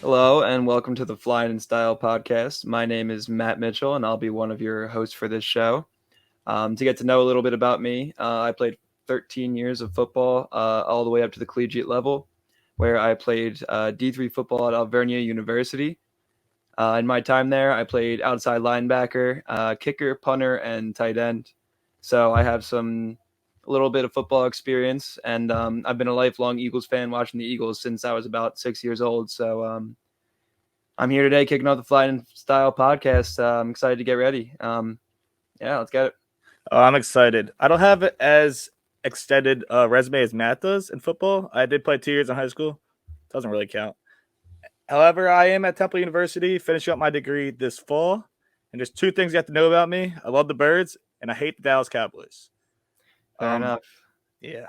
Hello and welcome to the Flyin and Style podcast. My name is Matt Mitchell and I'll be one of your hosts for this show. To get to know a little bit about me, I played 13 years of football all the way up to the collegiate level, where I played D3 football at Alvernia University. In my time there, I played outside linebacker, kicker, punter, and tight end. So I have a little bit of football experience, and I've been a lifelong Eagles fan, watching the Eagles since I was about 6 years old. So I'm here today kicking off the Fly and Style podcast. I'm excited to get ready. Yeah, let's get it. Oh, I'm excited. I don't have it as extended resume as Matt does in football. I did play 2 years in high school. Doesn't really count. However, I am at Temple University finishing up my degree this fall. And there's two things you have to know about me. I love the Birds and I hate the Dallas Cowboys. Fair Um, enough. yeah,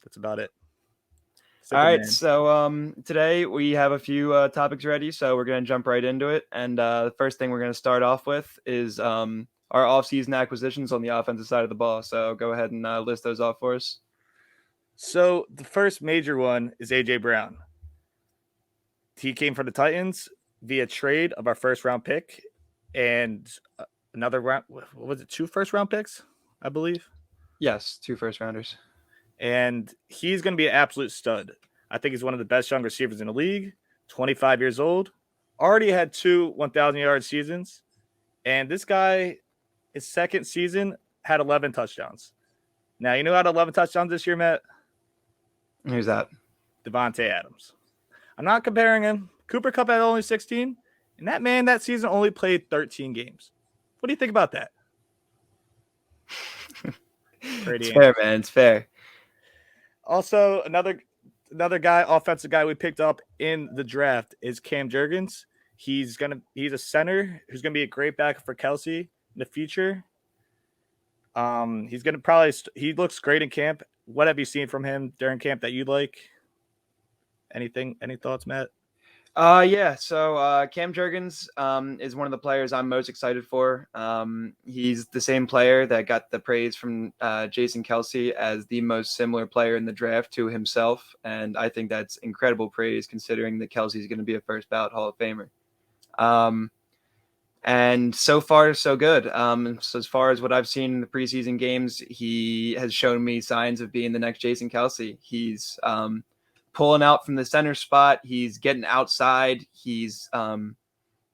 that's about it. All Simple right, man. so today we have a few topics ready, so we're going to jump right into it. And the first thing we're going to start off with is our offseason acquisitions on the offensive side of the ball. So go ahead and list those off for us. So the first major one is AJ Brown. He came from the Titans via trade of our first round pick and another round. What was it? 2 first round picks, I believe. Yes, two first rounders. And he's going to be an absolute stud. I think he's one of the best young receivers in the league. 25 years old, already had 2 1,000-yard seasons, and this guy, his second season, had 11 touchdowns. Now you know how to 11 touchdowns this year, Matt? Who's that? Devontae Adams. I'm not comparing him. Cooper Kupp had only 16, and that man that season only played 13 games. What do you think about that? It's Pretty fair, interesting. man. It's fair. Also, another guy, offensive guy we picked up in the draft is Cam Jurgens. He's a center who's gonna be a great backup for Kelsey in the future. He's gonna probably he looks great in camp. What have you seen from him during camp that you like? Anything? Any thoughts, Matt? Yeah. So Cam Jurgens is one of the players I'm most excited for. He's the same player that got the praise from Jason Kelsey as the most similar player in the draft to himself, and I think that's incredible praise considering that Kelsey's going to be a first ballot Hall of Famer. Um, and so far, so good. So as far as what I've seen in the preseason games, he has shown me signs of being the next Jason Kelsey. He's pulling out from the center spot. He's getting outside. He's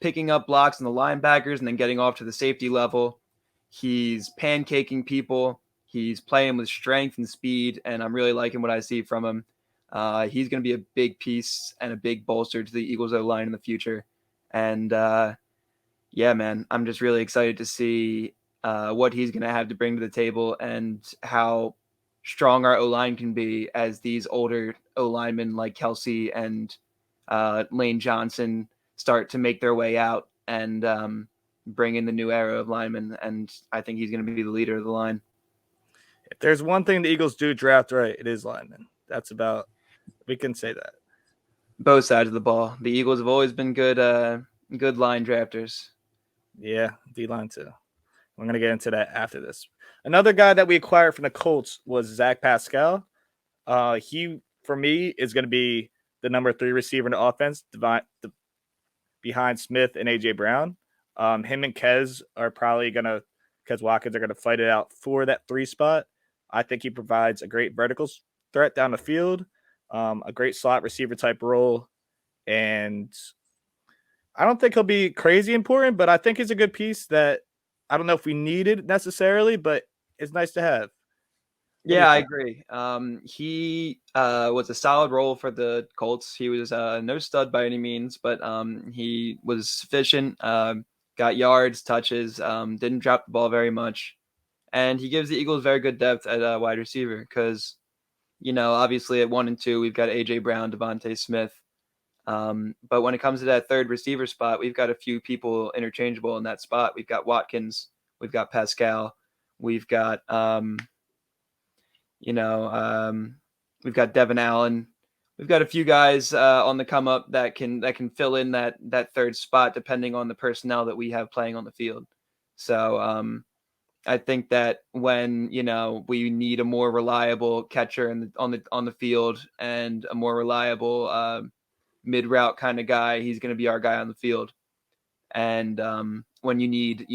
picking up blocks in the linebackers and then getting off to the safety level. He's pancaking people. He's playing with strength and speed, and I'm really liking what I see from him. He's going to be a big piece and a big bolster to the Eagles O-line in the future. And yeah, man, I'm just really excited to see what he's going to have to bring to the table and how strong our O-line can be as these older O-linemen like Kelsey and Lane Johnson start to make their way out and bring in the new era of linemen. And I think he's going to be the leader of the line. If there's one thing the Eagles do draft right, it is linemen. That's about we can say that. Both sides of the ball. The Eagles have always been good line drafters. Yeah, D line too. We're gonna get into that after this. Another guy that we acquired from the Colts was Zach Pascal. He for me is gonna be the number 3 receiver in the offense, behind Smith and AJ Brown. Him and Kez Watkins are gonna fight it out for that 3 spot. I think he provides a great vertical threat down the field, a great slot receiver type role, and I don't think he'll be crazy important, but I think he's a good piece that I don't know if we needed necessarily, but it's nice to have. What do you Yeah, I think? agree. He was a solid role for the Colts. He was no stud by any means, but he was sufficient. Got yards, touches, didn't drop the ball very much, and he gives the Eagles very good depth at wide receiver because, obviously at 1 and 2 we've got AJ Brown, Devontae Smith, but when it comes to that third receiver spot, we've got a few people interchangeable in that spot. We've got Watkins, we've got Pascal, we've got you know, we've got Devin Allen. We've got a few guys on the come up that can fill in that third spot depending on the personnel that we have playing on the field. So I think that when we need a more reliable catcher on the field and a more reliable mid route kind of guy. He's going to be our guy on the field. And when you need,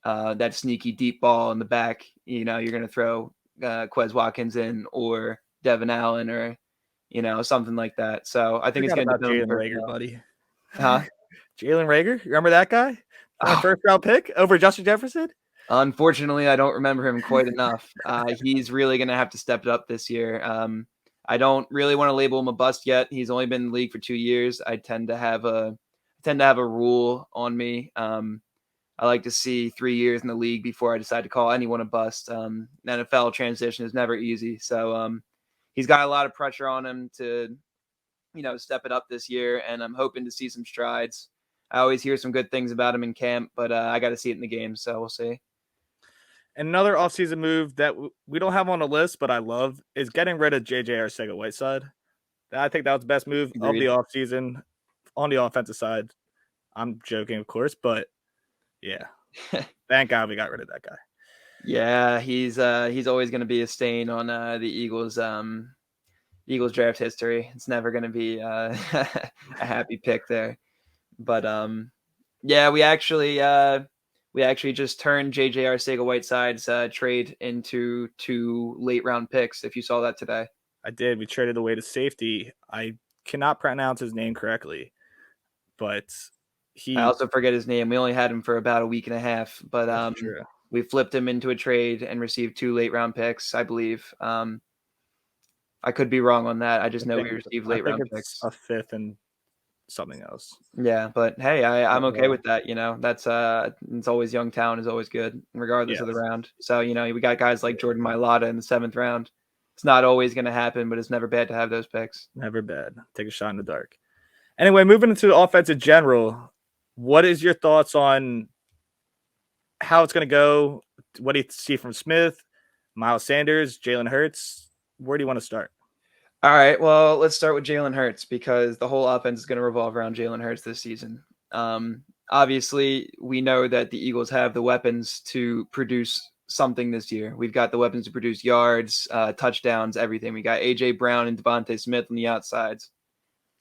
that sneaky deep ball in the back, you're going to throw Quez Watkins in or Devin Allen or, something like that. So I think it's Forgot going to about depend on the Jalen Rager, personnel. buddy. Huh? Jalen Rager, remember that guy? Former Oh, first round pick over Justin Jefferson? unfortunately, I don't remember him quite enough. He's really going to have to step it up this year. I don't really want to label him a bust yet. He's only been in the league for 2 years. I tend to have a rule on me. I like to see 3 years in the league before I decide to call anyone a bust. NFL transition is never easy, so he's got a lot of pressure on him to, step it up this year, and I'm hoping to see some strides. I always hear some good things about him in camp, but I got to see it in the game, so we'll see. And another offseason move that we don't have on the list, but I love, is getting rid of JJ Arcega-Whiteside. I think that was the best move of the Agreed. offseason on the offensive side. I'm joking, of course, but yeah. Thank God we got rid of that guy. Yeah, he's always going to be a stain on the Eagles draft history. It's never going to be a happy pick there. But yeah, we actually just turned JJ Arcega-Whiteside's trade into 2 late round picks. If you saw that today, I did. We traded away to safety. I cannot pronounce his name correctly, but I also forget his name. We only had him for about a week and a half, but that's true. we flipped him into a trade and received 2 late round picks, I believe. I could be wrong on that. I just know we received I late think round it's picks. a fifth and something else. Yeah, but hey, I'm okay Yeah. with that. That's it's always Youngtown is always good, regardless of the Yes. round. So we got guys like Jordan Mailata in the 7th round. It's not always going to happen, but it's never bad to have those picks. Never bad. Take a shot in the dark. Anyway, moving into the offense in general, what is your thoughts on how it's going to go? What do you see from Smith, Miles Sanders, Jalen Hurts? Where do you want to start? All right, well, let's start with Jalen Hurts because the whole offense is going to revolve around Jalen Hurts this season. Obviously, we know that the Eagles have the weapons to produce something this year. We've got the weapons to produce yards, touchdowns, everything. We got AJ Brown and Devontae Smith on the outsides.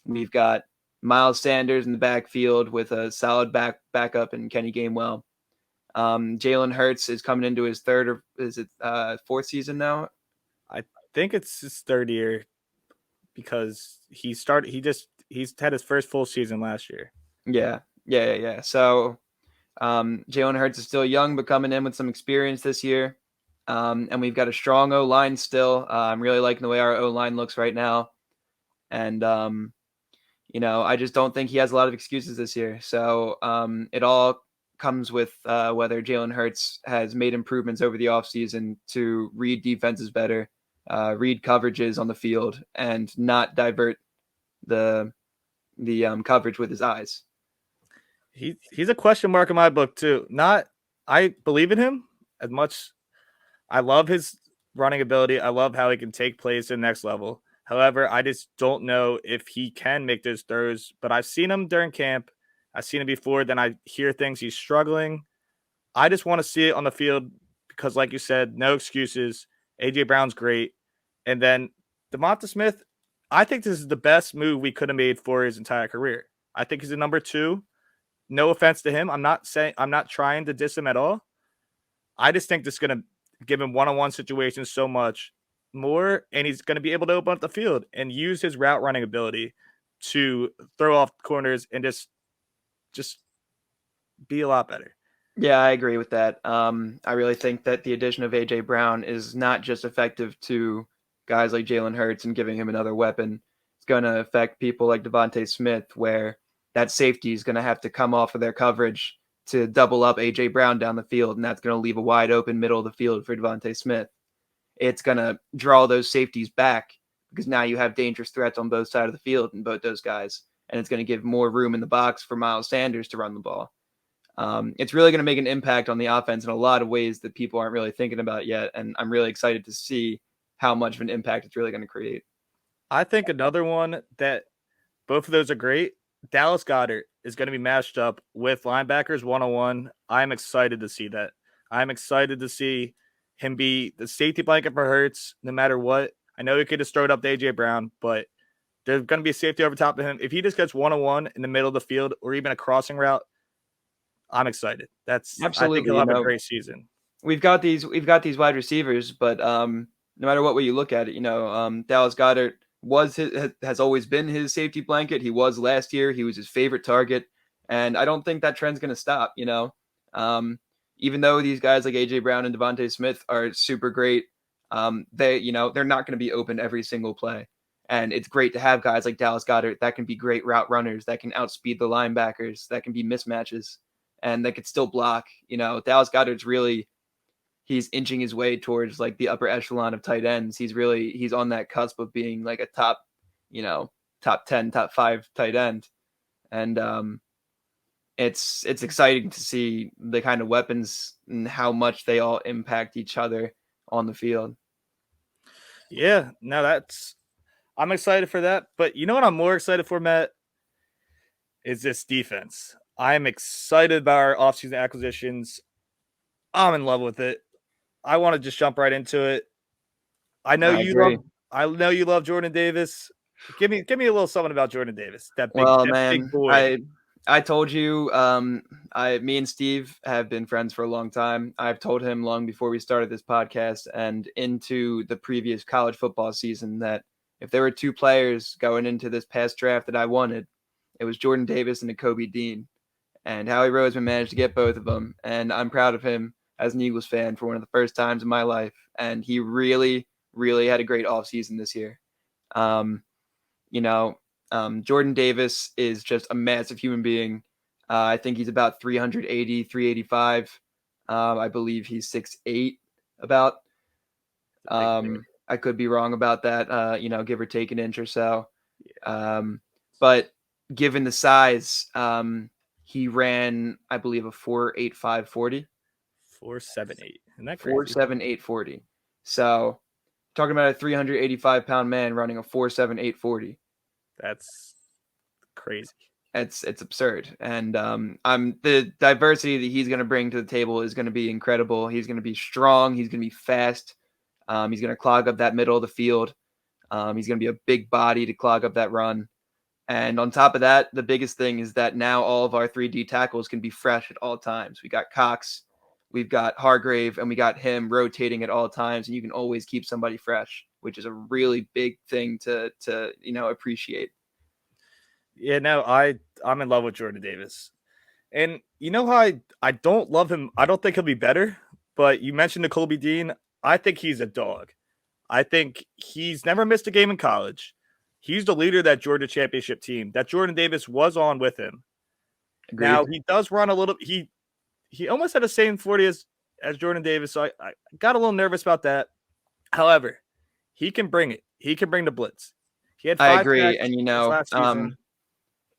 We've got Miles Sanders in the backfield with a solid backup in Kenny Gainwell. Jalen Hurts is coming into his third or is it 4th season now? I think it's his third year because he's had his first full season last year. Yeah. So Jalen Hurts is still young, but coming in with some experience this year. And we've got a strong O line still. I'm really liking the way our O line looks right now. And I just don't think he has a lot of excuses this year. So it all comes with whether Jalen Hurts has made improvements over the offseason to read defenses better, read coverages on the field, and not divert the coverage with his eyes. He's a question mark in my book too. I believe in him as much. I love his running ability. I love how he can take plays to the next level. However, I just don't know if he can make those throws. But I've seen him during camp. I've seen him before. Then I hear things he's struggling. I just want to see it on the field because, like you said, no excuses. AJ Brown's great. And then DeVonta Smith, I think this is the best move we could have made for his entire career. I think he's a number 2. No offense to him. I'm not trying to diss him at all. I just think this is going to give him one-on-one situations so much more, and he's going to be able to open up the field and use his route running ability to throw off corners and just be a lot better. Yeah, I agree with that. I really think that the addition of AJ Brown is not just effective to guys like Jalen Hurts and giving him another weapon. It's going to affect people like Devontae Smith, where that safety is going to have to come off of their coverage to double up AJ Brown down the field, and that's going to leave a wide open middle of the field for Devontae Smith. It's going to draw those safeties back because now you have dangerous threats on both sides of the field and both those guys, and it's going to give more room in the box for Miles Sanders to run the ball. It's really going to make an impact on the offense in a lot of ways that people aren't really thinking about yet, and I'm really excited to see how much of an impact it's really going to create. I think another one that both of those are great. Dallas Goedert is going to be matched up with linebackers 101. I'm excited to see that. I'm excited to see him be the safety blanket for Hurts no matter what. I know he could have strode up to AJ Brown, but There's going to be a safety over top of him. If he just gets one-on-one in the middle of the field or even a crossing route, I'm excited. I think Absolutely. he'll have a great season. We've got these wide receivers, but no matter what way you look at it, Dallas Goedert has always been his safety blanket. He was last year. He was his favorite target, and I don't think that trend's going to stop. Even though these guys like AJ Brown and Devontae Smith are super great, they're not going to be open every single play. And it's great to have guys like Dallas Goedert that can be great route runners, that can outspeed the linebackers, that can be mismatches, and that could still block. Dallas Goedert's really he's inching his way towards like the upper echelon of tight ends. He's on that cusp of being like a top 10, top 5 tight end. And it's exciting to see the kind of weapons and how much they all impact each other on the field. Yeah, I'm excited for that. But you know what I'm more excited for, Matt? Is this defense. I'm excited about our offseason acquisitions. I'm in love with it. I want to just jump right into it. I know you love Jordan Davis. Give me a little something about Jordan Davis. That big boy. I told you, me and Steve have been friends for a long time. I've told him long before we started this podcast and into the previous college football season that if there were 2 players going into this past draft that I wanted, it was Jordan Davis and Nakobe Dean. And Howie Roseman managed to get both of them. And I'm proud of him as an Eagles fan for one of the first times in my life. And he really, really had a great offseason this year. Jordan Davis is just a massive human being. I think he's about 380, 385. I believe he's 6'8", about. I could be wrong about that, give or take an inch or so. Yeah. But given the size, he ran, I believe, a 4.85 40. 4.78. Isn't that crazy? 4.78 40. So talking about a 385-pound man running a 4.78 40. That's crazy. It's absurd. And the diversity that he's going to bring to the table is going to be incredible. He's going to be strong. He's going to be fast. He's going to clog up that middle of the field. He's going to be a big body to clog up that run. And on top of that, the biggest thing is that now all of our 3D tackles can be fresh at all times. We got Cox, we've got Hargrave, and we got him rotating at all times, and you can always keep somebody fresh, which is a really big thing to appreciate. Yeah, no, I'm in love with Jordan Davis. And you know how I don't love him. I don't think he'll be better, but you mentioned Nakobe Dean. I think he's a dog. I think he's never missed a game in college. He's the leader of that Georgia championship team that Jordan Davis was on with him. Agreed. Now, he does run a little – he almost had the same 40 as Jordan Davis, so I got a little nervous about that. However, he can bring it. He can bring the blitz. He had 5 I agree, and last season.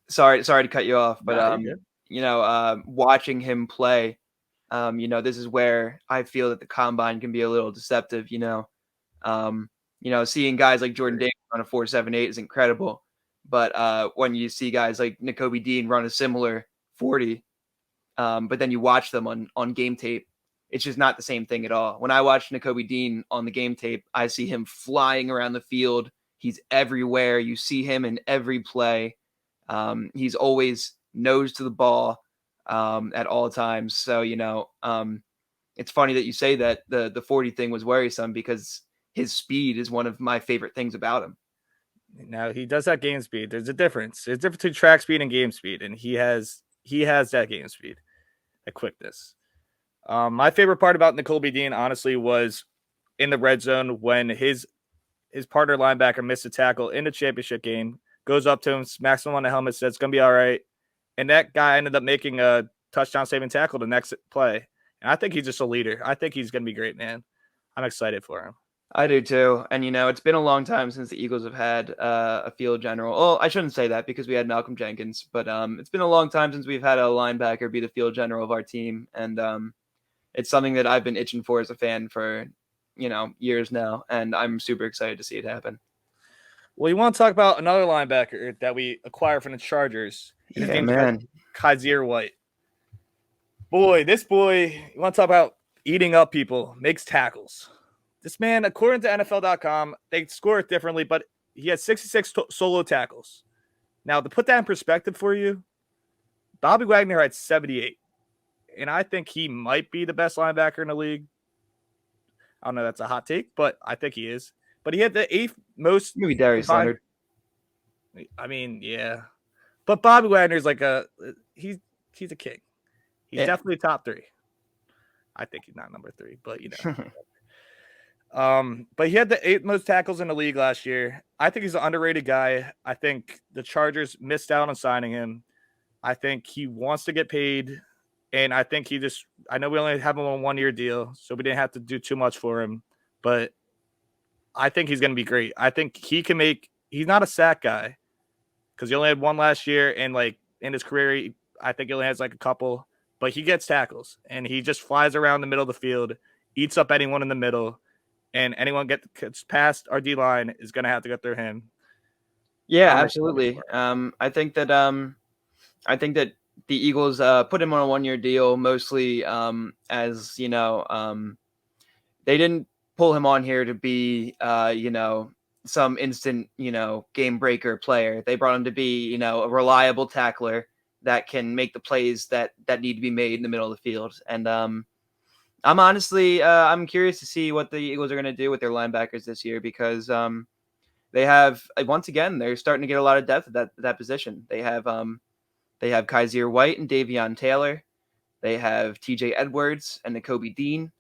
Sorry to cut you off, but watching him play, this is where I feel that the combine can be a little deceptive. Seeing guys like Jordan Davis run a 4.78 is incredible, but when you see guys like Nakobe Dean run a similar 40, but then you watch them on game tape, it's just not the same thing at all. When I watch Nakobe Dean on the game tape, I see him flying around the field. He's everywhere. You see him in every play. He's always nose to the ball at all times. So, it's funny that you say that the 40 thing was worrisome because his speed is one of my favorite things about him. Now, he does have game speed. There's a difference. There's a difference between track speed and game speed, and he has that game speed, that quickness. My favorite part about Nakobe Dean, honestly, was in the red zone when his partner linebacker missed a tackle in the championship game, goes up to him, smacks him on the helmet, says it's going to be all right. And that guy ended up making a touchdown-saving tackle the next play. And I think he's just a leader. I think he's going to be great, man. I'm excited for him. I do too. And, it's been a long time since the Eagles have had a field general. Well, I shouldn't say that because we had Malcolm Jenkins, but it's been a long time since we've had a linebacker be the field general of our team. And it's something that I've been itching for as a fan for, years now. And I'm super excited to see it happen. Well, you want to talk about another linebacker that we acquired from the Chargers. His name's Kaiser White. This boy, you want to talk about eating up people, makes tackles. This man, according to NFL.com, they score it differently, but He had 66 solo tackles. Now, to put that in perspective for you, Bobby Wagner had 78. And I think he might be the best linebacker in the league. I don't know, that's a hot take, but I think he is. But he had the 8th most Maybe Darius combined. Leonard. I mean, yeah. But Bobby Wagner's like he's a king. He's Yeah. definitely top 3. I think he's not number 3, but but he had the 8th most tackles in the league last year. I think he's an underrated guy. I think the Chargers missed out on signing him. I think he wants to get paid. And I think I know we only have him on a 1-year deal, so we didn't have to do too much for him. But I think he's going to be great. I think he's not a sack guy because he only had 1 last year. And like in his career, I think he only has like a couple, but he gets tackles and he just flies around the middle of the field, eats up anyone in the middle. And anyone gets past our D line is going to have to go through him. Yeah, I'm absolutely. I think that the Eagles put him on a 1-year deal mostly as they didn't pull him on here to be some instant game breaker player. They brought him to be a reliable tackler that can make the plays that need to be made in the middle of the field. And I'm honestly I'm curious to see what the Eagles are going to do with their linebackers this year because they have once again they're starting to get a lot of depth at that position. They have Kaiser White and Davion Taylor. They have T.J. Edwards and Nakobe Dean.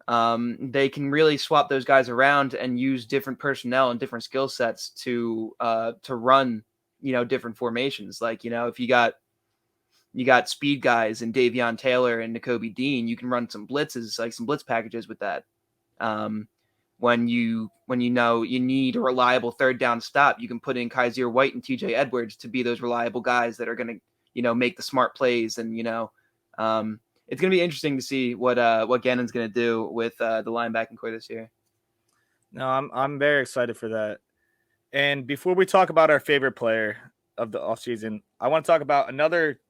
They can really swap those guys around and use different personnel and different skill sets to run different formations. Like if you got speed guys and Davion Taylor and Nakobe Dean, you can run some blitzes, like some blitz packages with that. When you know you need a reliable third down stop, you can put in Kaiser White and TJ Edwards to be those reliable guys that are going to make the smart plays. And it's going to be interesting to see what Gannon's going to do with the linebacking core this year. No, I'm very excited for that. And before we talk about our favorite player of the offseason, I want to talk about another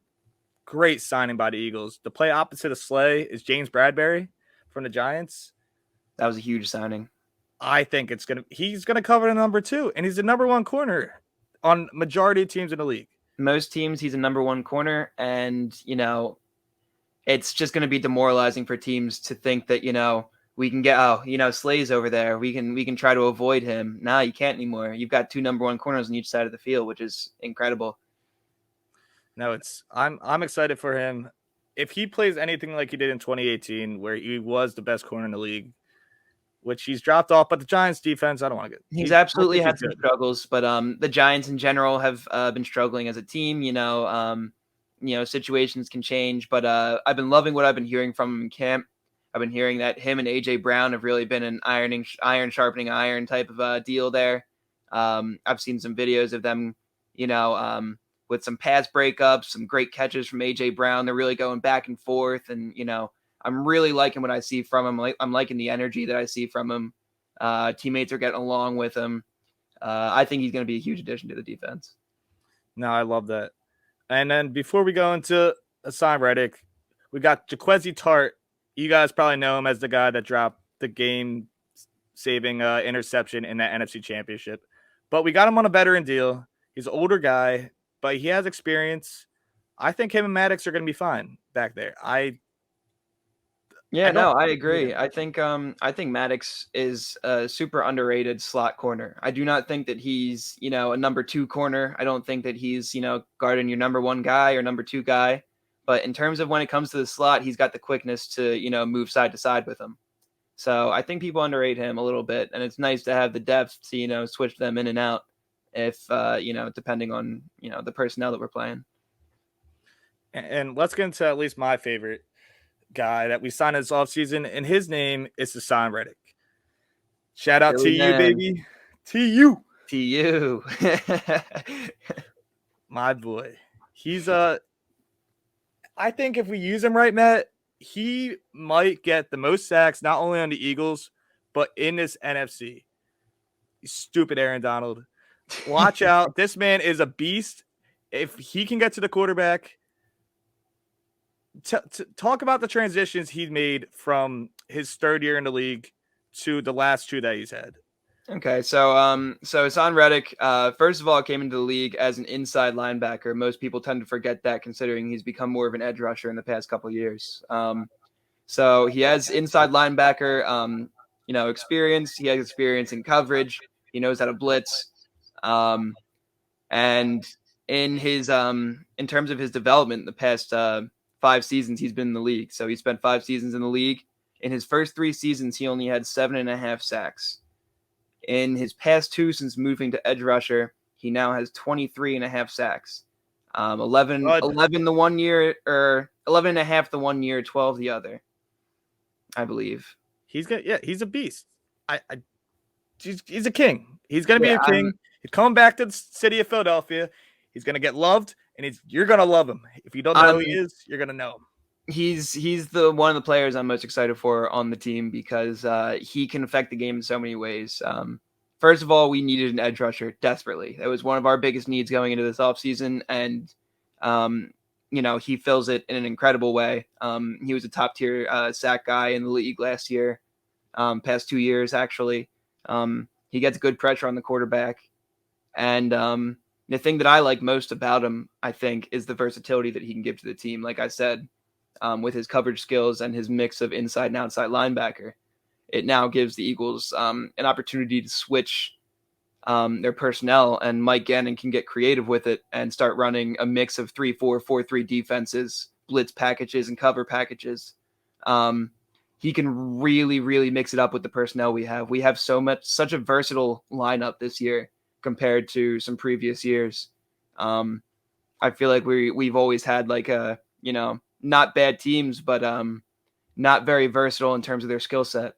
great signing by the Eagles. The play opposite of Slay is James Bradbury from the Giants. That was a huge signing. I think he's gonna cover the number 2, and he's the number 1 corner on majority of teams in the league. Most teams, he's a number 1 corner, and it's just going to be demoralizing for teams to think that we can get Slay's over there. We can try to avoid him. Nah, you can't anymore. You've got 2 number 1 corners on each side of the field, which is incredible. No, I'm excited for him. If he plays anything like he did in 2018, where he was the best corner in the league, which he's dropped off, but the Giants defense, I don't want to get. He's absolutely had some struggles, but the Giants in general have been struggling as a team. Situations can change, but I've been loving what I've been hearing from him in camp. I've been hearing that him and AJ Brown have really been an iron sharpening iron type of deal there. I've seen some videos of them, with some pass breakups, some great catches from AJ Brown. They're really going back and forth, and I'm really liking what I see from him. I'm liking the energy that I see from him. Teammates are getting along with him. I think he's going to be a huge addition to the defense. No, I love that. And then before we go into Hassan Reddick, we got Jaquezi Tart. You guys probably know him as the guy that dropped the game-saving interception in that NFC Championship. But we got him on a veteran deal. He's an older guy, but he has experience. I think him and Maddox are going to be fine back there. I agree. I think Maddox is a super underrated slot corner. I do not think that he's, a number 2 corner. I don't think that he's, guarding your number 1 guy or number 2 guy. But in terms of when it comes to the slot, he's got the quickness to, move side to side with him. So I think people underrate him a little bit, and it's nice to have the depth to, switch them in and out if, depending on, the personnel that we're playing. And let's get into at least my favorite guy that we signed this offseason, and his name is Hassan Reddick. Shout out to you, baby. To you. My boy. He's I think if we use him right, Matt, he might get the most sacks, not only on the Eagles, but in this NFC. You stupid Aaron Donald. Watch out. This man is a beast. If he can get to the quarterback, talk about the transitions he made from his 3rd year in the league to the last 2 that he's had. Okay, so Hassan Reddick, first of all, came into the league as an inside linebacker. Most people tend to forget that, considering he's become more of an edge rusher in the past couple of years. So he has inside linebacker, experience. He has experience in coverage. He knows how to blitz. Um, and in terms of his development, the past 5 seasons he's been in the league. So he spent 5 seasons in the league. In his first 3 seasons, he only had 7.5 sacks. In his past two, since moving to edge rusher, he now has 23 and a half sacks. 11 the one year, or 11 and a half the one year, 12 the other, I believe. He's a beast. He's a king. He's gonna be Yeah, a king. He's coming back to the city of Philadelphia. He's gonna get loved, and you're gonna love him. If you don't know who he is, you're gonna know him. He's the one of the players I'm most excited for on the team because he can affect the game in so many ways. First of all, we needed an edge rusher desperately. That was one of our biggest needs going into this offseason, and he fills it in an incredible way. He was a top tier sack guy in the league last year, past 2 years actually. He gets good pressure on the quarterback, and the thing that I like most about him, I think, is the versatility that he can give to the team. Like I said, with his coverage skills and his mix of inside and outside linebacker, it now gives the Eagles an opportunity to switch their personnel, and Mike Gannon can get creative with it and start running a mix of 3-4, 4-3 defenses, blitz packages, and cover packages. He can really, really mix it up with the personnel we have. We have such a versatile lineup this year compared to some previous years. I feel like we've always had like not bad teams, but not very versatile in terms of their skill set.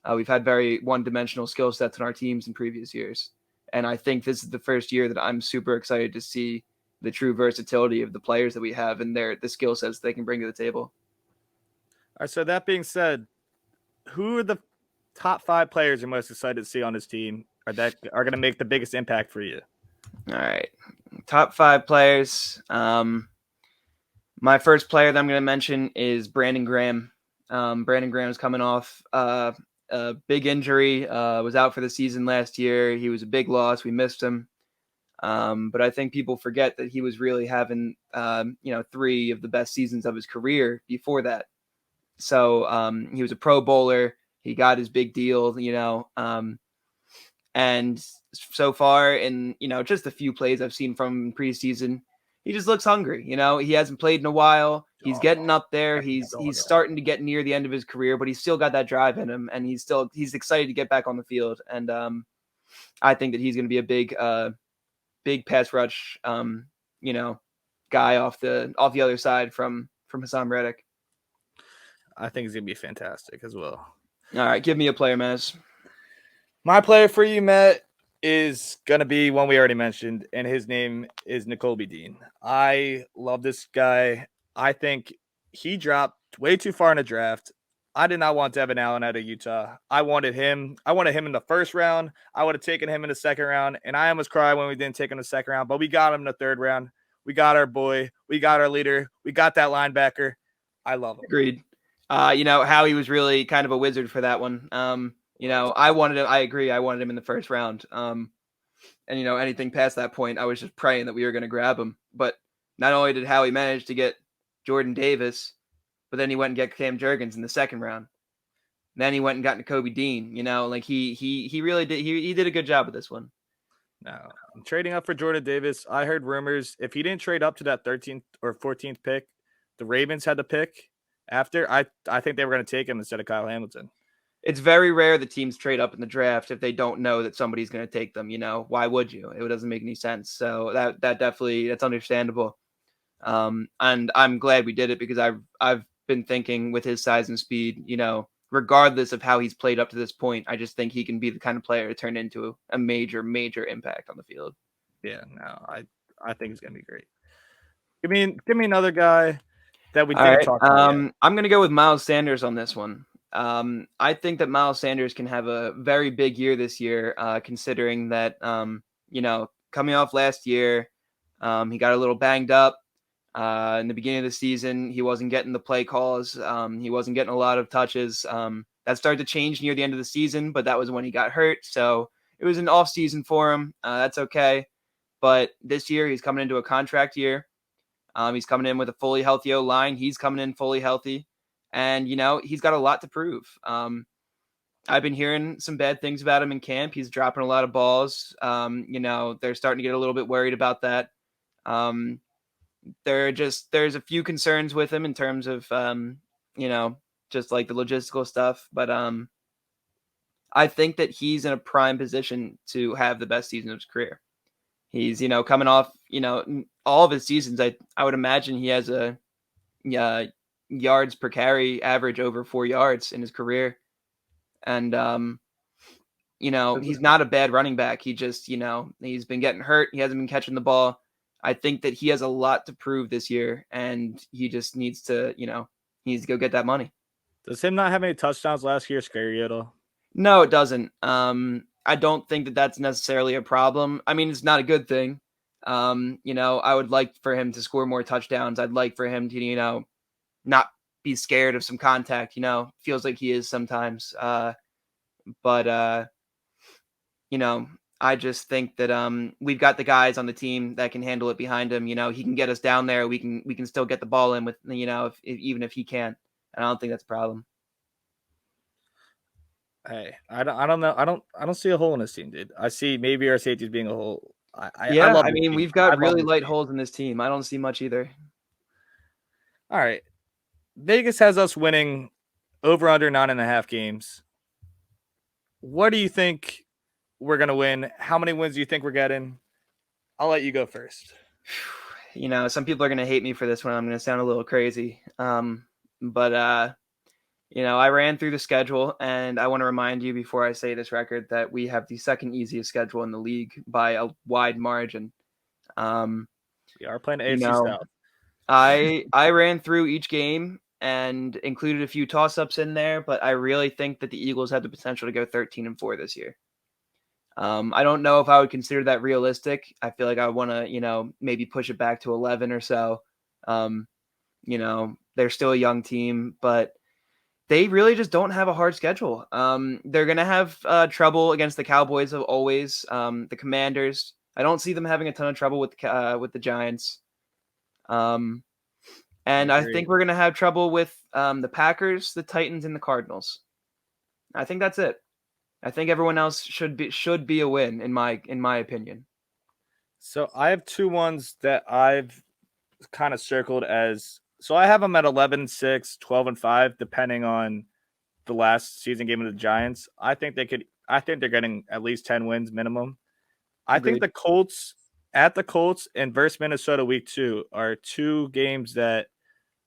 We've had very one-dimensional skill sets in our teams in previous years, and I think this is the first year that I'm super excited to see the true versatility of the players that we have and the skill sets they can bring to the table. All right. So that being said, who are the top 5 players you're most excited to see on this team, or that are going to make the biggest impact for you? All right, top 5 players. My first player that I'm going to mention is Brandon Graham. Brandon Graham's coming off a big injury, was out for the season last year. He was a big loss. We missed him. But I think people forget that he was really having, 3 of the best seasons of his career before that. So he was a Pro Bowler. He got his big deal, and so far in, just a few plays I've seen from him in preseason, he just looks hungry. He hasn't played in a while. He's getting up there. He's starting to get near the end of his career, but he's still got that drive in him, and he's excited to get back on the field. And I think that he's going to be a big pass rush, guy off the other side from Hassan Reddick. I think he's gonna be fantastic as well. All right, give me a player, Maz. My player for you, Matt, is going to be one we already mentioned, and his name is Nakobe Dean. I love this guy. I think he dropped way too far in the draft. I did not want Devin Allen out of Utah. I wanted him. I wanted him in the first round. I would have taken him in the second round, and I almost cried when we didn't take him in the second round, but we got him in the third round. We got our boy. We got our leader. We got that linebacker. I love him. Agreed. Howie was really kind of a wizard for that one. I wanted him. I agree. I wanted him in the first round. And anything past that point, I was just praying that we were going to grab him. But not only did Howie manage to get Jordan Davis, but then he went and get Cam Jurgens in the second round. Then he went and got Nakobe Dean. He really did. He did a good job with this one. No, I'm trading up for Jordan Davis. I heard rumors if he didn't trade up to that 13th or 14th pick, the Ravens had the pick after. I think they were going to take him instead of Kyle Hamilton. It's very rare that teams trade up in the draft if they don't know that somebody's going to take them. Why would you? It doesn't make any sense. So that definitely, that's understandable. And I'm glad we did it because I've been thinking with his size and speed, regardless of how he's played up to this point, I just think he can be the kind of player to turn into a major, major impact on the field. Yeah, no, I think he's going to be great. Give me another guy that we didn't talk about yet. I'm going to go with Miles Sanders on this one. I think that Miles Sanders can have a very big year this year, considering that, coming off last year, he got a little banged up. In the beginning of the season, he wasn't getting the play calls. He wasn't getting a lot of touches. That started to change near the end of the season, but that was when he got hurt. So it was an off season for him. That's okay. But this year he's coming into a contract year. He's coming in with a fully healthy O line. He's coming in fully healthy, and he's got a lot to prove. I've been hearing some bad things about him in camp. He's dropping a lot of balls. They're starting to get a little bit worried about that. There's a few concerns with him in terms of just like the logistical stuff, but I think that he's in a prime position to have the best season of his career. He's coming off all of his seasons. I would imagine he has a yards per carry average over 4 yards in his career, and he's not a bad running back. He just he's been getting hurt. He hasn't been catching the ball. I think that he has a lot to prove this year, and he just needs to go get that money. Does him not have any touchdowns last year scare you at all? No, it doesn't. I don't think that that's necessarily a problem. I mean, it's not a good thing. I would like for him to score more touchdowns. I'd like for him to, not be scared of some contact, feels like he is sometimes. But I just think that we've got the guys on the team that can handle it behind him. He can get us down there. We can still get the ball in with, even if he can't. And I don't think that's a problem. Hey, I don't know. I don't see a hole in this team, dude. I see maybe our safeties being a hole. I mean, we've got really light holes in this team. I don't see much either. All right. Vegas has us winning over under 9.5 games. What do you think we're going to win? How many wins do you think we're getting? I'll let you go first. Some people are going to hate me for this one. I'm going to sound a little crazy. But I ran through the schedule, and I want to remind you before I say this record that we have the second easiest schedule in the league by a wide margin. We are playing AFC South. I ran through each game and included a few toss-ups in there, but I really think that the Eagles have the potential to go 13-4 this year. I don't know if I would consider that realistic. I feel like I want to, maybe push it back to 11 or so. They're still a young team, but they really just don't have a hard schedule. They're going to have trouble against the Cowboys always. The Commanders, I don't see them having a ton of trouble with the Giants. And I think we're going to have trouble with the Packers, the Titans, and the Cardinals. I think that's it. I think everyone else should be a win in my opinion. So I have two ones that I've kind of circled as. So I have them at 11-6, 12-5, depending on the last season game of the Giants. I think they're getting at least 10 wins minimum. I think the Colts and versus Minnesota week 2 are two games that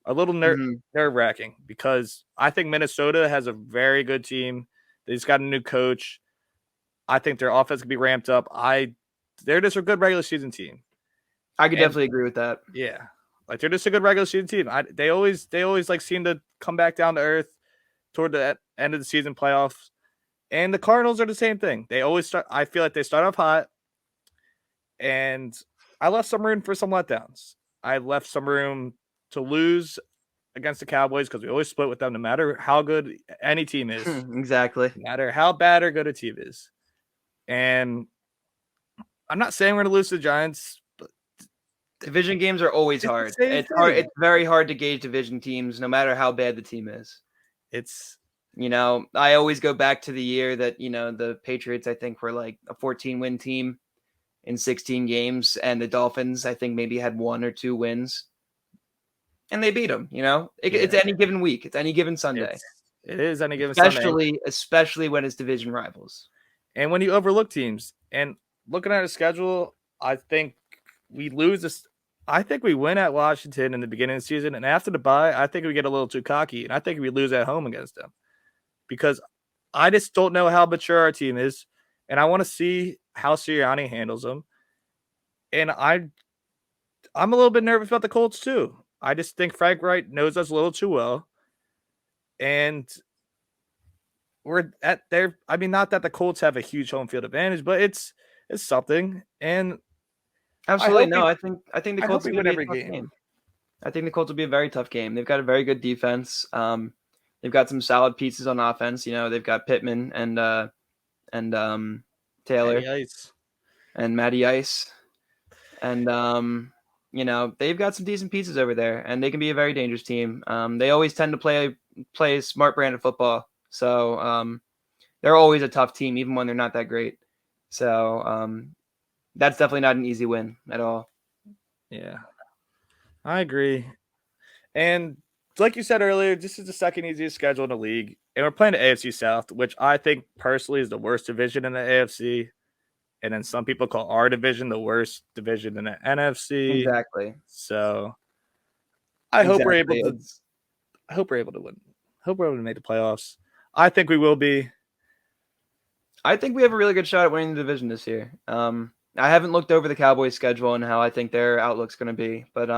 are a little nerve-wracking because I think Minnesota has a very good team. They just got a new coach. I think their offense could be ramped up. They're just a good regular season team. I could definitely agree with that. Yeah. Like they're just a good regular season team. They always like seem to come back down to earth toward the end of the season playoffs. And the Cardinals are the same thing. They always start. I feel like they start off hot, and I left some room for some letdowns. I left some room to lose against the Cowboys because we always split with them, no matter how good any team is. Exactly. No matter how bad or good a team is. And I'm not saying we're going to lose to the Giants. Division games are always hard. It's hard. It's very hard to gauge division teams, no matter how bad the team is. I always go back to the year that, the Patriots, I think, were like a 14-win team in 16 games, and the Dolphins, I think, maybe had 1 or 2 wins, and they beat them. It's any given week. It's any given Sunday. It is any given Sunday. Especially when it's division rivals. And when you overlook teams, and looking at a schedule, I think we lose this. I think we win at Washington in the beginning of the season, and after the bye, I think we get a little too cocky, and I think we lose at home against them because I just don't know how mature our team is, and I want to see how Sirianni handles them. And I'm a little bit nervous about the Colts too. I just think Frank Wright knows us a little too well, and we're at there. I mean, not that the Colts have a huge home field advantage, but it's something. And absolutely no. I think the Colts will win every game. I think the Colts will be a very tough game. They've got a very good defense. They've got some solid pieces on offense. They've got Pittman and Taylor, Matty Ice. and Matty Ice. And they've got some decent pieces over there, and they can be a very dangerous team. They always tend to play a smart brand of football, so they're always a tough team, even when they're not that great. So that's definitely not an easy win at all. Yeah, I agree. And like you said earlier, this is the second easiest schedule in the league, and we're playing the AFC South, which I think personally is the worst division in the AFC. And then some people call our division the worst division in the NFC. Exactly. So I hope we're able Exactly. to. I hope we're able to win. I hope we're able to make the playoffs. I think we will be. I think we have a really good shot at winning the division this year. I haven't looked over the Cowboys' schedule and how I think their outlook's going to be, but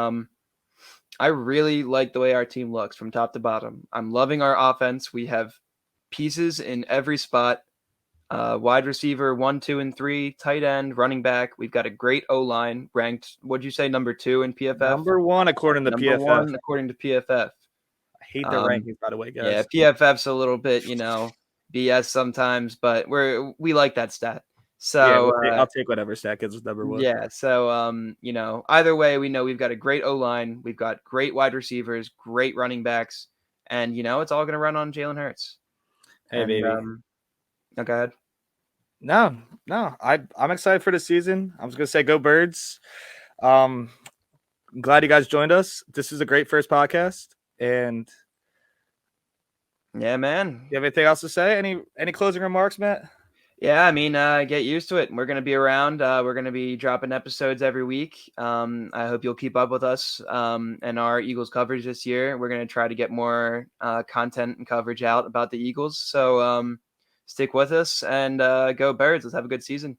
I really like the way our team looks from top to bottom. I'm loving our offense. We have pieces in every spot. Wide receiver 1, 2, and 3, tight end, running back. We've got a great O line, ranked. What'd you say, number 2 in PFF? Number one according to Number PFF. 1 according to PFF. I hate their rankings, by the way, Yeah, guys. PFF's a little bit, BS sometimes, but we like that stat. Yeah, So I'll take whatever stat is number one. yeah, so either way, we know we've got a great O line, we've got great wide receivers, great running backs, and it's all going to run on Jalen Hurts. Hey, And baby. no, go ahead. No, I'm excited for the season. I was gonna say go Birds. I'm glad you guys joined us. This is a great first podcast. And Yeah, man. you have anything else to say? Any closing remarks, Matt? Yeah, I mean, get used to it. We're going to be around. We're going to be dropping episodes every week. I hope you'll keep up with us and our Eagles coverage this year. We're going to try to get more content and coverage out about the Eagles. So stick with us and go Birds. Let's have a good season.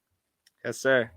Yes, sir.